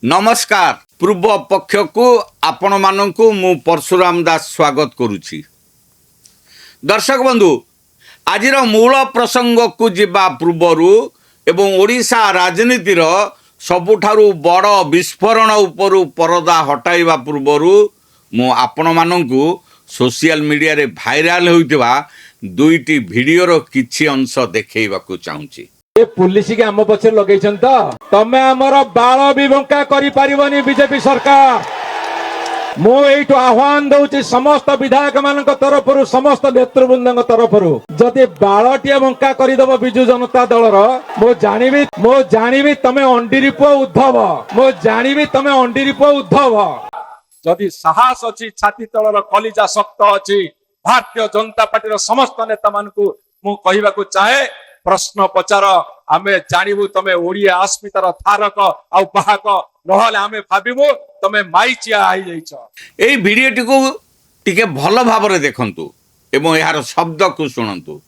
नमस्कार पूर्व पक्ष को आपण मानू मु परशुराम दास स्वागत करुछि। दर्शक बंधु आज मूल प्रसंग को जिबा पूर्वर एवं ओडिशा राजनीतिर सबुठारु बड़ विस्फोरण उपरु परदा हटाइबा पूर्वर मु आपण मानू सोशल मीडिया रे भाइराल होइतिबा दुईटी वीडियोर किछि अंश देखैबाकू चाहूछि। ये पुलिस के आम पछे लगे तमें आमर बाल भी बंका करी बीजेपी सरकार। मुझे आह्वान दूसरी समस्त विधायक मान तरफ समस्त नेतृवृंद तरफ जदि बालटिए बंका करदेव विजु जनता दल मु जानी तमें अंडीरी पुआ उद्धव तमें अंडीरी पुआ उद्धव जदि साहस अच्छी छाती तलर कलिजा शक्त अच्छी भारतीय जनता पार्टी समस्त नेता मान मु कहवाक चाहे प्रश्न पचार आमे जानबू तमें ओडिया अस्मितार थारक आ बाहक नहले आमे भाबिबू तमें माइचिया आई जाइछ। एई भिडियोटी को टिके भल भाबरे देखंतु एवं यार शब्द को सुनंतु।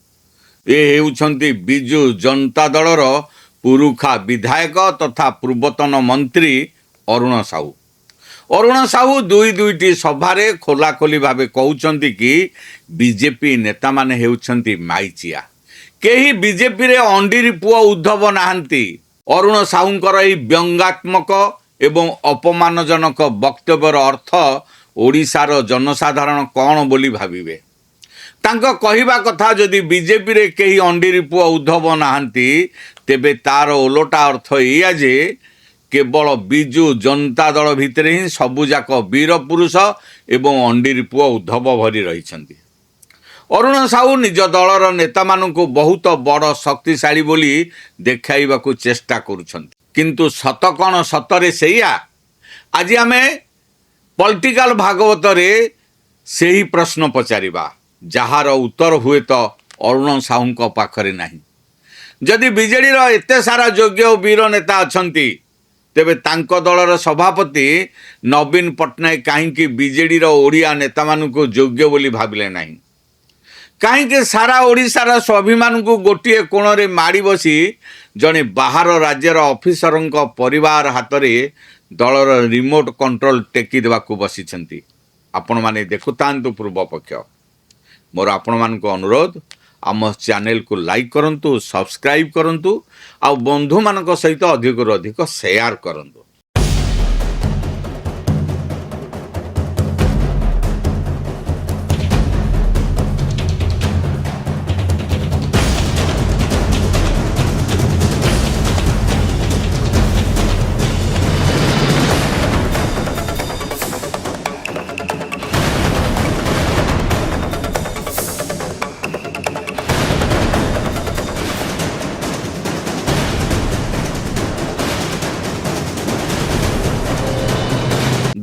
ए हेउछंती बिजु जनता दलर पुरुखा विधायक तथा पूर्वतन मंत्री अरुण साहू। अरुण साहू दुईटी सभारे खोलाखोली भावे कहउछंती कि बीजेपी नेता माने हेउछंती माइचिया। केही बीजेपी रे अंडीरी पुआ उद्धव नाहंती। अरुण साहूंकर एही व्यंगात्मक एवं अपमानजनक वक्तव्यर अर्थ ओडिशार जनसाधारण कौन बोली भाविबे। तांको कहिबा कथा जदि बीजेपी रे केही अंडीरी पुआ उद्धव नाहंती तेबे तार ओलोटा अर्थ एया जे केवल बिजु जनता दल भितरे ही सबुजाक वीर पुरुष एवं अंडीरी पुआ उद्धव भरी रहिछंती। अरुण साहू निज दलर नेता मानू बहुत बड़ शक्तिशाली बोली देखाइबाकू चेष्टा करुछंती। किंतु सत कौन सतरे सेया आज आमे पॉलिटिकल भागवत रे सेही प्रश्न पचारिबा जहार उत्तर हुए तो अरुण साहू पाखरे नाही। जदि बीजेडी रो एते सारा योग्य वीर नेता अछंती तेबे तांको दलर सभापति नवीन पट्टनायक काहींकि बीजेडी रो ओडिया नेता मानू योग्य बोली भाबिले नाही। कहीं सारा ओडिशार स्वाभिमान को गोटे कोण रे माड़ी बसी जड़े बाहर राज्यर ऑफिसर परिवार हाथ में दलर रिमोट कंट्रोल टेकी देवाकू बसी आपण माने देखुतांतु पूर्व पक्ष। मोर आपण मान को अनुरोध आम चैनल को लाइक करंतु, सब्सक्राइब करंतु आ बंधु मान सहित अधिक अधिक शेयर करंतु।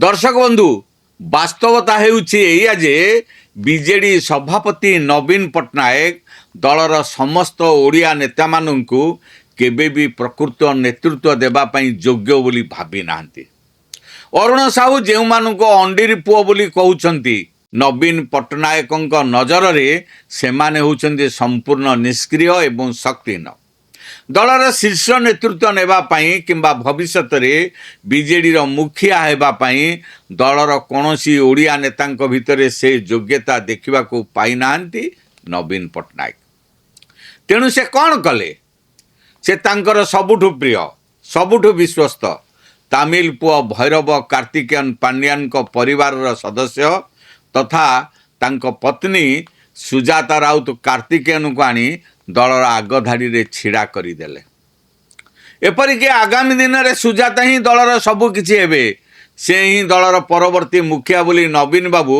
दर्शक बंधु वास्तवता हेउछि जे बीजेडी सभापति नवीन पट्टनायक दलर समस्त ओडिया नेता मानू केबे भी प्रकृत नेतृत्व देबा पई योग्य बोली भाबी नाहंती। अरुण साहू जेउ मानू अंडीरी पुओ बोली कहउछंती नवीन पट्टनायक नजर रे सेमाने होउछंती संपूर्ण निष्क्रिय एवं शक्तिहीन। दलर शीर्ष नेतृत्व नेबा पई किंबा भविष्यत रे बीजेडी रो मुखिया हेबा पई दलर कोनोसी ओडिया नेतांक भितरे से योग्यता देखिबा को पाई नांती नवीन पट्टनायक। तेणु से कौन कले से तांकर सबुठु प्रिय सबुठु विश्वस्त तमिल पुओ भैरव कार्तिकेयन पांड्यान को परिवार रो सदस्य तथा तांको पत्नी सुजाता राउत कार्तिकेयन को आनी दलर आगधाड़ी रे छिड़ा करदेले। एपरिक आगामी दिन में सुजाता ही दलर सबु किछि हेबे। से ही दलर परवर्ती मुखिया बोली नवीन बाबू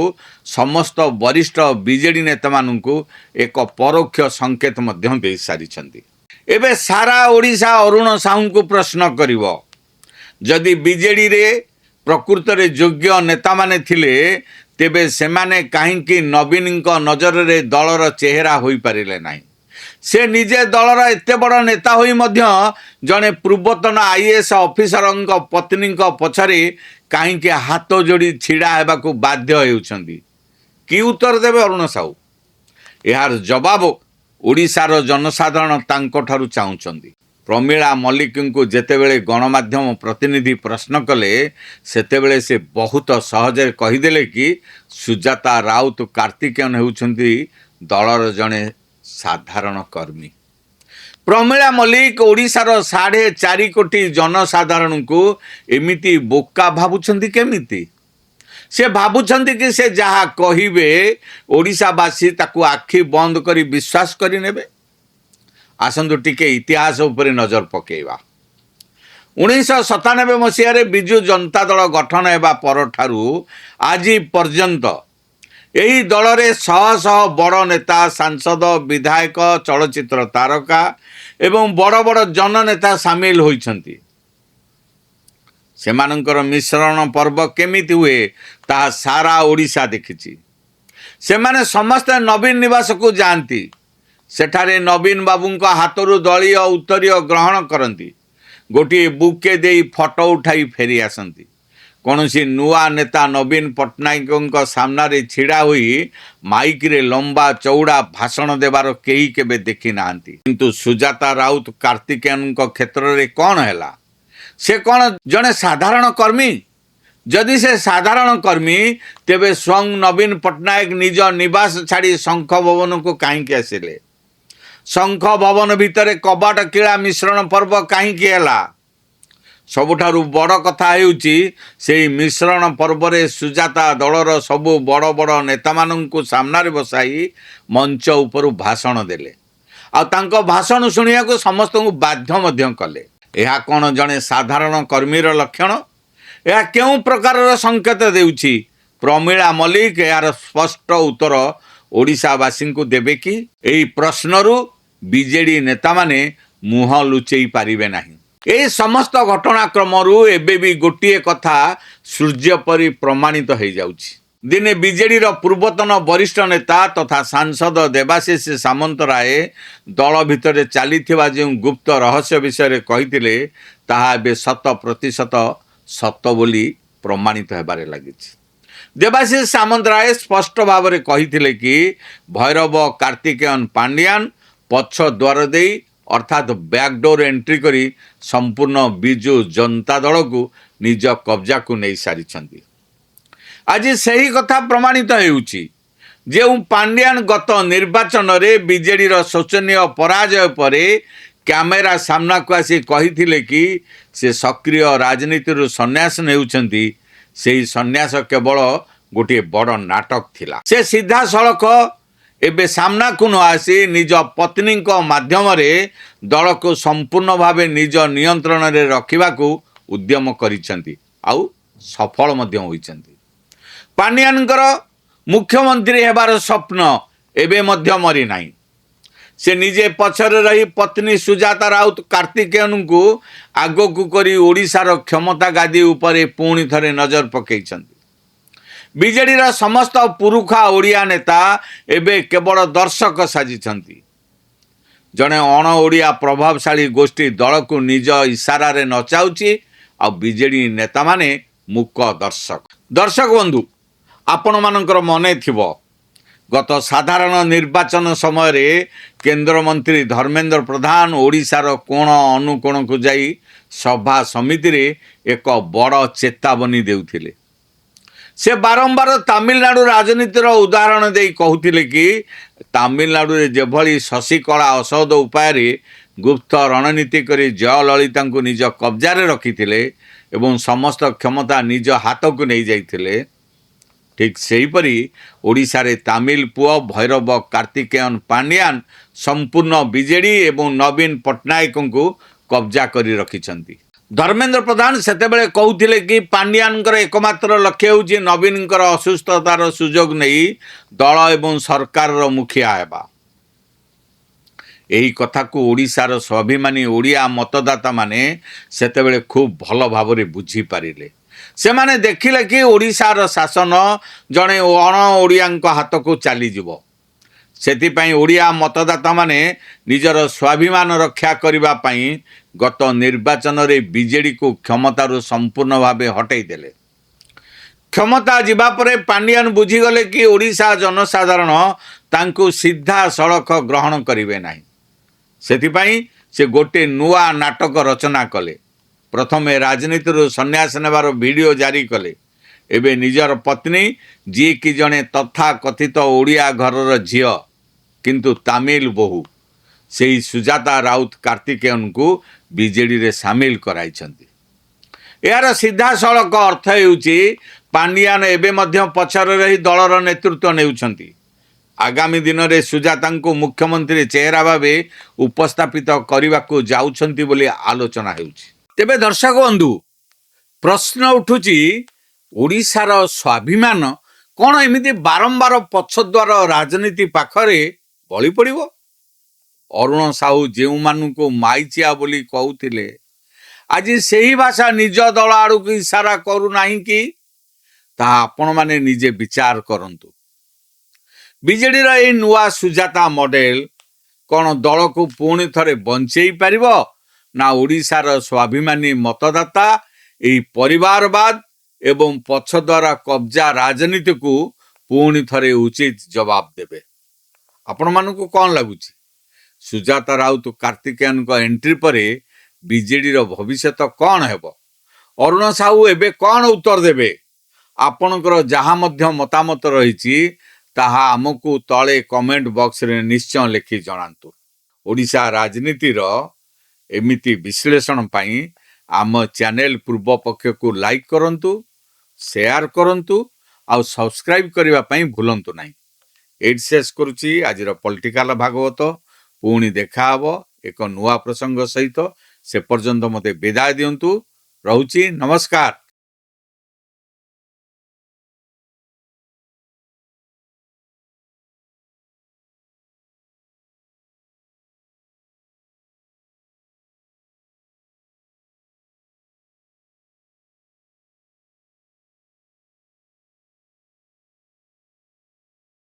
समस्त वरिष्ठ बीजेडी नेता मानू एक परोक्ष संकेत मध्य दे सारिछंती। एबे सारा ओडिशा अरुण साहू को प्रश्न करिवो जदि बीजेडी रे प्रकृत रे योग्य नेता माने थिले तेबे सेमाने काहींकि नवीन को नजर रे दलर चेहरा होई पारिले नाही। से निजे दलर एते बड़ नेता होई मध्य जने पूर्वतन आईएएस ऑफिसर पत्नी पछरे काहींकि हाथ जोड़ी छिड़ा हेबाकू बाध्य हेउछंती। कि उत्तर देबे अरुण साहू? यार जवाब ओडिशार जनसाधारण तांको ठारू चाहुचंती। ପ୍ରମିଳା ମଲ୍ଲିକଙ୍କୁ ଯେତେବେଳେ ଗଣମାଧ୍ୟମ ପ୍ରତିନିଧି ପ୍ରଶ୍ନ କଲେ ସେତେବେଳେ ସେ ବହୁତ ସହଜରେ କହିଦେଲେ କି ସୁଜାତା ରାଉତ କାର୍ତ୍ତିକେୟନ ହେଉଛନ୍ତି ଦଳର ଜଣେ ସାଧାରଣ କର୍ମୀ। ପ୍ରମିଳା ମଲ୍ଲିକ ଓଡ଼ିଶାର 4.5 କୋଟି ଜନସାଧାରଣଙ୍କୁ ଏମିତି ବୋକା ଭାବୁଛନ୍ତି କେମିତି? ସେ ଭାବୁଛନ୍ତି କି ସେ ଯାହା କହିବେ ଓଡ଼ିଶାବାସୀ ତାକୁ ଆଖି ବନ୍ଦ କରି ବିଶ୍ୱାସ କରିନେବେ? ଆସନ୍ତୁ ଟିକେ ଇତିହାସ ଉପରେ ନଜର ପକାଇବା। 1997 ମସିହାରେ ବିଜୁ ଜନତା ଦଳ ଗଠନ ହେବା ପରଠାରୁ ଆଜି ପର୍ଯ୍ୟନ୍ତ ଏହି ଦଳରେ ଶହ ଶହ ବଡ଼ ନେତା, ସାଂସଦ, ବିଧାୟକ, ଚଳଚ୍ଚିତ୍ର ତାରକା ଏବଂ ବଡ଼ ବଡ଼ ଜନନେତା ସାମିଲ ହୋଇଛନ୍ତି। ସେମାନଙ୍କର ମିଶ୍ରଣ ପର୍ବ କେମିତି ହୁଏ ତାହା ସାରା ଓଡ଼ିଶା ଦେଖିଛି। ସେମାନେ ସମସ୍ତେ ନବୀନ ନିବାସକୁ ଯାଆନ୍ତି। ସେଠାରେ ନବୀନ ବାବୁଙ୍କ ହାତରୁ ଦଳୀୟ ଉତ୍ତରୀୟ ଗ୍ରହଣ କରନ୍ତି। ଗୋଟିଏ ବୁକେ ଦେଇ ଫଟୋ ଉଠାଇ ଫେରି ଆସନ୍ତି। କୌଣସି ନୂଆ ନେତା ନବୀନ ପଟ୍ଟନାୟକଙ୍କ ସାମ୍ନାରେ ଛିଡ଼ା ହୋଇ ମାଇକରେ ଲମ୍ବା ଚଉଡ଼ା ଭାଷଣ ଦେବାର କେହି କେବେ ଦେଖି ନାହାନ୍ତି। କିନ୍ତୁ ସୁଜାତା ରାଉତ କାର୍ତ୍ତିକେୟନଙ୍କ କ୍ଷେତ୍ରରେ କ'ଣ ହେଲା? ସେ କ'ଣ ଜଣେ ସାଧାରଣ କର୍ମୀ? ଯଦି ସେ ସାଧାରଣ କର୍ମୀ ତେବେ ସ୍ୱୟଂ ନବୀନ ପଟ୍ଟନାୟକ ନିଜ ନିବାସ ଛାଡ଼ି ଶଙ୍ଖ ଭବନକୁ କାହିଁକି ଆସିଲେ? ଶଙ୍ଖ ଭବନ ଭିତରେ କବାଟ କିଳା ମିଶ୍ରଣ ପର୍ବ କାହିଁକି ହେଲା? ସବୁଠାରୁ ବଡ଼ କଥା ହେଉଛି ସେହି ମିଶ୍ରଣ ପର୍ବରେ ସୁଜାତା ଦଳର ସବୁ ବଡ଼ ବଡ଼ ନେତାମାନଙ୍କୁ ସାମ୍ନାରେ ବସାଇ ମଞ୍ଚ ଉପରୁ ଭାଷଣ ଦେଲେ। ଆଉ ତାଙ୍କ ଭାଷଣ ଶୁଣିବାକୁ ସମସ୍ତଙ୍କୁ ବାଧ୍ୟ ମଧ୍ୟ କଲେ। ଏହା କ'ଣ ଜଣେ ସାଧାରଣ କର୍ମୀର ଲକ୍ଷଣ? ଏହା କେଉଁ ପ୍ରକାରର ସଂକେତ ଦେଉଛି? ପ୍ରମିଳା ମଲ୍ଲିକ ଏହାର ସ୍ପଷ୍ଟ ଉତ୍ତର ଓଡ଼ିଶାବାସୀଙ୍କୁ ଦେବେ କି? ଏହି ପ୍ରଶ୍ନରୁ ବିଜେଡି ନେତାମାନେ ମୁହଁ ଲୁଚେଇ ପାରିବେ ନାହିଁ। ଏହି ସମସ୍ତ ଘଟଣାକ୍ରମରୁ ଏବେ ବି ଗୋଟିଏ କଥା ସୂର୍ଯ୍ୟ ପରି ପ୍ରମାଣିତ ହୋଇଯାଉଛି। ଦିନେ ବିଜେଡିର ପୂର୍ବତନ ବରିଷ୍ଠ ନେତା ତଥା ସାଂସଦ ଦେବାଶିଷ ସାମନ୍ତରାୟ ଦଳ ଭିତରେ ଚାଲିଥିବା ଯେଉଁ ଗୁପ୍ତ ରହସ୍ୟ ବିଷୟରେ କହିଥିଲେ ତାହା ଏବେ 100% ସତ ବୋଲି ପ୍ରମାଣିତ ହେବାରେ ଲାଗିଛି। ଦେବାଶିଷ ସାମନ୍ତରାୟ ସ୍ପଷ୍ଟ ଭାବରେ କହିଥିଲେ କି ଭୈରବ କାର୍ତ୍ତିକେୟନ ପାଣ୍ଡିଆନ ପଛ ଦ୍ୱାର ଦେଇ ଅର୍ଥାତ୍ ବ୍ୟାକ୍ଡୋର ଏଣ୍ଟ୍ରି କରି ସମ୍ପୂର୍ଣ୍ଣ ବିଜୁ ଜନତା ଦଳକୁ ନିଜ କବ୍ଜାକୁ ନେଇ ସାରିଛନ୍ତି। ଆଜି ସେହି କଥା ପ୍ରମାଣିତ ହେଉଛି। ଯେଉଁ ପାଣ୍ଡିଆନ ଗତ ନିର୍ବାଚନରେ ବିଜେଡିର ଶୋଚନୀୟ ପରାଜୟ ପରେ କ୍ୟାମେରା ସାମ୍ନାକୁ ଆସି କହିଥିଲେ କି ସେ ସକ୍ରିୟ ରାଜନୀତିରୁ ସନ୍ନ୍ୟାସ ନେଉଛନ୍ତି, ସେହି ସନ୍ନ୍ୟାସ କେବଳ ଗୋଟିଏ ବଡ଼ ନାଟକ ଥିଲା। ସେ ସିଧାସଳଖ ଏବେ ସାମ୍ନାକୁ ନ ଆସି ନିଜ ପତ୍ନୀଙ୍କ ମାଧ୍ୟମରେ ଦଳକୁ ସମ୍ପୂର୍ଣ୍ଣ ଭାବେ ନିଜ ନିୟନ୍ତ୍ରଣରେ ରଖିବାକୁ ଉଦ୍ୟମ କରିଛନ୍ତି, ଆଉ ସଫଳ ମଧ୍ୟ ହୋଇଛନ୍ତି। ପାଣ୍ଡିଆନଙ୍କର ମୁଖ୍ୟମନ୍ତ୍ରୀ ହେବାର ସ୍ୱପ୍ନ ଏବେ ମଧ୍ୟ ମରିନାହିଁ। ସେ ନିଜେ ପଛରେ ରହି ପତ୍ନୀ ସୁଜାତା ରାଉତ କାର୍ତ୍ତିକେୟନଙ୍କୁ ଆଗକୁ କରି ଓଡ଼ିଶାର କ୍ଷମତା ଗାଦି ଉପରେ ପୁଣି ଥରେ ନଜର ପକାଇଛନ୍ତି। ବିଜେଡିର ସମସ୍ତ ପୁରୁଖା ଓଡ଼ିଆ ନେତା ଏବେ କେବଳ ଦର୍ଶକ ସାଜିଛନ୍ତି। ଜଣେ ଅଣ ଓଡ଼ିଆ ପ୍ରଭାବଶାଳୀ ଗୋଷ୍ଠୀ ଦଳକୁ ନିଜ ଇସାରାରେ ନଚାଉଛି, ଆଉ ବିଜେଡି ନେତାମାନେ ମୂକ ଦର୍ଶକ। ଦର୍ଶକ ବନ୍ଧୁ, ଆପଣମାନଙ୍କର ମନେ ଥିବ ଗତ ସାଧାରଣ ନିର୍ବାଚନ ସମୟରେ କେନ୍ଦ୍ରମନ୍ତ୍ରୀ ଧର୍ମେନ୍ଦ୍ର ପ୍ରଧାନ ଓଡ଼ିଶାର କୋଣ ଅନୁକୋଣକୁ ଯାଇ ସଭା ସମିତିରେ ଏକ ବଡ଼ ଚେତାବନୀ ଦେଉଥିଲେ। ସେ ବାରମ୍ବାର ତାମିଲନାଡୁ ରାଜନୀତିର ଉଦାହରଣ ଦେଇ କହୁଥିଲେ କି ତାମିଲନାଡୁରେ ଯେଭଳି ଶଶିକଳା ଅସଦ ଉପାୟରେ ଗୁପ୍ତ ରଣନୀତି କରି ଜୟଲଳିତାଙ୍କୁ ନିଜ କବ୍ଜାରେ ରଖିଥିଲେ ଏବଂ ସମସ୍ତ କ୍ଷମତା ନିଜ ହାତକୁ ନେଇଯାଇଥିଲେ, ଠିକ୍ ସେହିପରି ଓଡ଼ିଶାରେ ତାମିଲ ପୁଅ ଭୈରବ କାର୍ତ୍ତିକେୟନ ପାଣ୍ଡିଆନ ସମ୍ପୂର୍ଣ୍ଣ ବିଜେଡି ଏବଂ ନବୀନ ପଟ୍ଟନାୟକଙ୍କୁ କବ୍ଜା କରି ରଖିଛନ୍ତି। ଧର୍ମେନ୍ଦ୍ର ପ୍ରଧାନ ସେତେବେଳେ କହୁଥିଲେ କି ପାଣ୍ଡିଆନଙ୍କର ଏକମାତ୍ର ଲକ୍ଷ୍ୟ ହେଉଛି ନବୀନଙ୍କର ଅସୁସ୍ଥତାର ସୁଯୋଗ ନେଇ ଦଳ ଏବଂ ସରକାରର ମୁଖିଆ ହେବା। ଏହି କଥାକୁ ଓଡ଼ିଶାର ସ୍ୱାଭିମାନୀ ଓଡ଼ିଆ ମତଦାତାମାନେ ସେତେବେଳେ ଖୁବ୍ ଭଲ ଭାବରେ ବୁଝିପାରିଲେ। ସେମାନେ ଦେଖିଲେ କି ଓଡ଼ିଶାର ଶାସନ ଜଣେ ଅଣ ଓଡ଼ିଆଙ୍କ ହାତକୁ ଚାଲିଯିବ। ସେଥିପାଇଁ ଓଡ଼ିଆ ମତଦାତାମାନେ ନିଜର ସ୍ୱାଭିମାନ ରକ୍ଷା କରିବା ପାଇଁ ଗତ ନିର୍ବାଚନରେ ବିଜେଡିକୁ କ୍ଷମତାରୁ ସମ୍ପୂର୍ଣ୍ଣ ଭାବେ ହଟାଇ ଦେଲେ। କ୍ଷମତା ଯିବା ପରେ ପାଣ୍ଡିଆନ ବୁଝିଗଲେ କି ଓଡ଼ିଶା ଜନସାଧାରଣ ତାଙ୍କୁ ସିଧାସଳଖ ଗ୍ରହଣ କରିବେ ନାହିଁ। ସେଥିପାଇଁ ସେ ଗୋଟିଏ ନୂଆ ନାଟକ ରଚନା କଲେ। ପ୍ରଥମେ ରାଜନୀତିରୁ ସନ୍ନ୍ୟାସ ନେବାର ଭିଡ଼ିଓ ଜାରି କଲେ। ଏବେ ନିଜର ପତ୍ନୀ, ଯିଏକି ଜଣେ ତଥାକଥିତ ଓଡ଼ିଆ ଘରର ଝିଅ କିନ୍ତୁ ତାମିଲ ବୋହୂ, ସେହି ସୁଜାତା ରାଉତ କାର୍ତ୍ତିକେୟନଙ୍କୁ ବିଜେଡ଼ିରେ ସାମିଲ କରାଇଛନ୍ତି। ଏହାର ସିଧାସଳଖ ଅର୍ଥ ହେଉଛି ପାଣ୍ଡିଆନ ଏବେ ମଧ୍ୟ ପଛରେ ରହି ଦଳର ନେତୃତ୍ୱ ନେଉଛନ୍ତି। ଆଗାମୀ ଦିନରେ ସୁଜାତାଙ୍କୁ ମୁଖ୍ୟମନ୍ତ୍ରୀ ଚେହେରା ଭାବେ ଉପସ୍ଥାପିତ କରିବାକୁ ଯାଉଛନ୍ତି ବୋଲି ଆଲୋଚନା ହେଉଛି। ତେବେ ଦର୍ଶକ ବନ୍ଧୁ, ପ୍ରଶ୍ନ ଉଠୁଛି, ଓଡ଼ିଶାର ସ୍ୱାଭିମାନ କ'ଣ ଏମିତି ବାରମ୍ବାର ପଛଦ୍ୱାର ରାଜନୀତି ପାଖରେ ବଳି ପଡ଼ିବ? ଅରୁଣ ସାହୁ ଯେଉଁମାନଙ୍କୁ ମାଇଚିଆ ବୋଲି କହୁଥିଲେ, ଆଜି ସେହି ଭାଷା ନିଜ ଦଳ ଆଡ଼କୁ ଇସାରା କରୁନାହିଁ କି? ତାହା ଆପଣମାନେ ନିଜେ ବିଚାର କରନ୍ତୁ। ବିଜେଡ଼ିର ଏହି ନୂଆ ସୁଜାତା ମଡେଲ କ'ଣ ଦଳକୁ ପୁଣି ଥରେ ବଞ୍ଚେଇ ପାରିବ, ନା ଓଡ଼ିଶାର ସ୍ୱାଭିମାନୀ ମତଦାତା ଏହି ପରିବାରବାଦ ଏବଂ ପଛଦ୍ୱାର କବ୍ଜା ରାଜନୀତିକୁ ପୁଣି ଥରେ ଉଚିତ ଜବାବ ଦେବେ? ଆପଣମାନଙ୍କୁ କ'ଣ ଲାଗୁଛି? ସୁଜାତା ରାଉତ କାର୍ତ୍ତିକେୟନଙ୍କ ଏଣ୍ଟ୍ରି ପରେ ବିଜେଡ଼ିର ଭବିଷ୍ୟତ କ'ଣ ହେବ? ଅରୁଣ ସାହୁ ଏବେ କ'ଣ ଉତ୍ତର ଦେବେ? ଆପଣଙ୍କର ଯାହା ମଧ୍ୟ ମତାମତ ରହିଛି ତାହା ଆମକୁ ତଳେ କମେଣ୍ଟ ବକ୍ସରେ ନିଶ୍ଚୟ ଲେଖି ଜଣାନ୍ତୁ। ଓଡ଼ିଶା ରାଜନୀତିର ଏମିତି ବିଶ୍ଳେଷଣ ପାଇଁ ଆମ ଚ୍ୟାନେଲ ପୂର୍ବ ପକ୍ଷକୁ ଲାଇକ୍ କରନ୍ତୁ, ସେୟାର କରନ୍ତୁ ଆଉ ସବସ୍କ୍ରାଇବ୍ କରିବା ପାଇଁ ଭୁଲନ୍ତୁ ନାହିଁ। ଏଇଠି ଶେଷ କରୁଛି ଆଜିର ପଲିଟିକାଲ ଭାଗବତ। ପୁଣି ଦେଖା ହେବ ଏକ ନୂଆ ପ୍ରସଙ୍ଗ ସହିତ। ସେ ପର୍ଯ୍ୟନ୍ତ ମୋତେ ବିଦାୟ ଦିଅନ୍ତୁ। ରହୁଛି, ନମସ୍କାର।